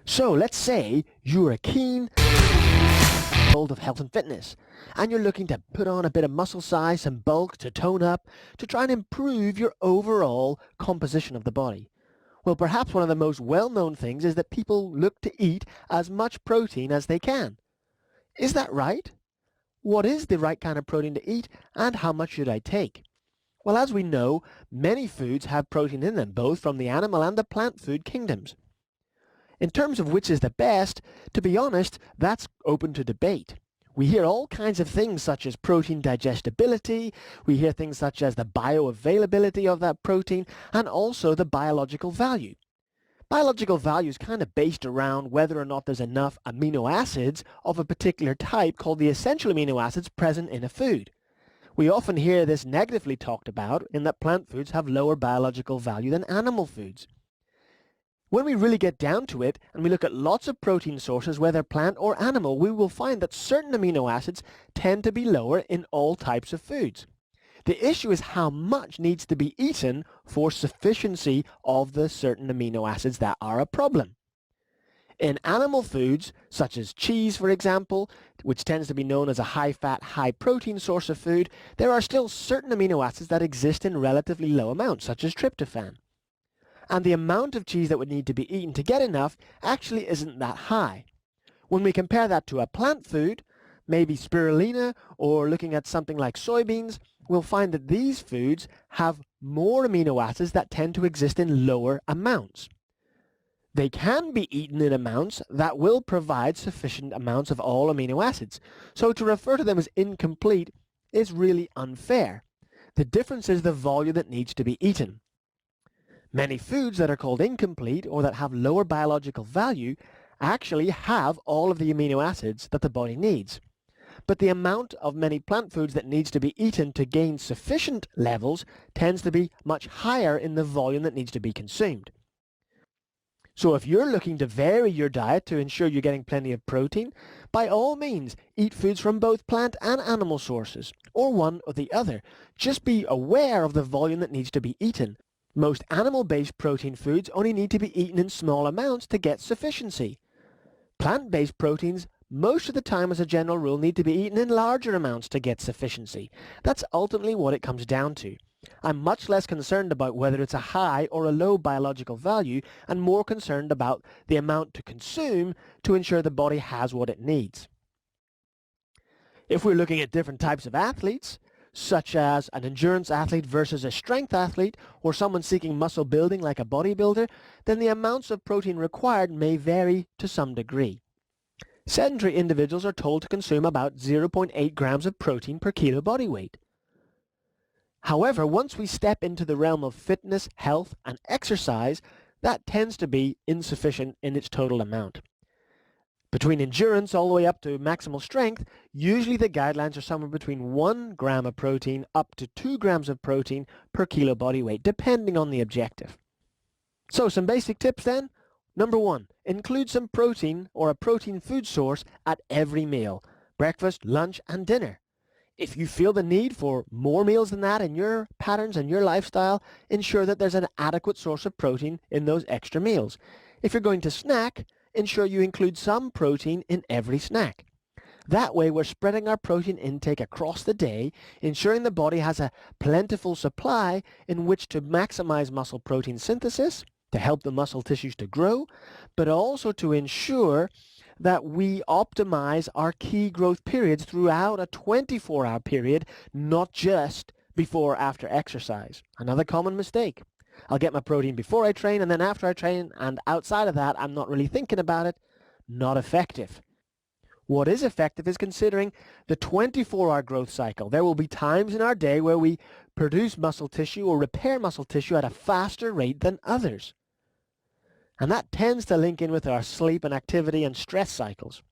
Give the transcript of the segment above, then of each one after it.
So let's say you're a keen world of health and fitness, and you're looking to put on a bit of muscle size and bulk to tone up to try and improve your overall composition of the body. Well, perhaps one of the most well-known things is that people look to eat as much protein as they can. Is that right? What is the right kind of protein to eat, and how much should I take? Well, as we know, many foods have protein in them, both from the animal and the plant food kingdoms. In terms of which is the best, to be honest, that's open to debate. We hear all kinds of things such as protein digestibility, we hear things such as the bioavailability of that protein, and also the biological value. Biological value is kind of based around whether or not there's enough amino acids of a particular type called the essential amino acids present in a food. We often hear this negatively talked about in that plant foods have lower biological value than animal foods. When we really get down to it and we look at lots of protein sources, whether plant or animal, we will find that certain amino acids tend to be lower in all types of foods. The issue is how much needs to be eaten for sufficiency of the certain amino acids that are a problem. In animal foods, such as cheese, for example, which tends to be known as a high-fat, high-protein source of food, there are still certain amino acids that exist in relatively low amounts, such as tryptophan. And the amount of cheese that would need to be eaten to get enough actually isn't that high. When we compare that to a plant food, maybe spirulina, or looking at something like soybeans, we'll find that these foods have more amino acids that tend to exist in lower amounts. They can be eaten in amounts that will provide sufficient amounts of all amino acids, so to refer to them as incomplete is really unfair. The difference is the volume that needs to be eaten. Many foods that are called incomplete or that have lower biological value actually have all of the amino acids that the body needs. But the amount of many plant foods that needs to be eaten to gain sufficient levels tends to be much higher in the volume that needs to be consumed. So if you're looking to vary your diet to ensure you're getting plenty of protein, by all means eat foods from both plant and animal sources, or one or the other. Just be aware of the volume that needs to be eaten. Most animal-based protein foods only need to be eaten in small amounts to get sufficiency. Plant-based proteins, most of the time as a general rule, need to be eaten in larger amounts to get sufficiency. That's ultimately what it comes down to. I'm much less concerned about whether it's a high or a low biological value and more concerned about the amount to consume to ensure the body has what it needs. If we're looking at different types of athletes, such as an endurance athlete versus a strength athlete, or someone seeking muscle building like a bodybuilder, then the amounts of protein required may vary to some degree. Sedentary individuals are told to consume about 0.8 grams of protein per kilo body weight. However, once we step into the realm of fitness, health, and exercise, that tends to be insufficient in its total amount. Between endurance all the way up to maximal strength, usually the guidelines are somewhere between 1 gram of protein up to 2 grams of protein per kilo body weight, depending on the objective. So some basic tips then. Number 1, include some protein or a protein food source at every meal, breakfast, lunch, and dinner. If you feel the need for more meals than that in your patterns and your lifestyle, ensure that there's an adequate source of protein in those extra meals. If you're going to snack, ensure you include some protein in every snack. That way we're spreading our protein intake across the day, ensuring the body has a plentiful supply in which to maximize muscle protein synthesis, to help the muscle tissues to grow, but also to ensure that we optimize our key growth periods throughout a 24-hour period, not just before or after exercise. Another common mistake. I'll get my protein before I train, and then after I train, and outside of that, I'm not really thinking about it. Not effective. What is effective is considering the 24-hour growth cycle. There will be times in our day where we produce muscle tissue or repair muscle tissue at a faster rate than others. And that tends to link in with our sleep and activity and stress cycles.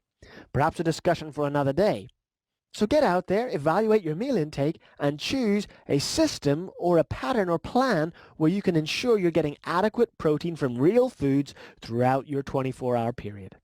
Perhaps a discussion for another day. So get out there, evaluate your meal intake, and choose a system or a pattern or plan where you can ensure you're getting adequate protein from real foods throughout your 24-hour period.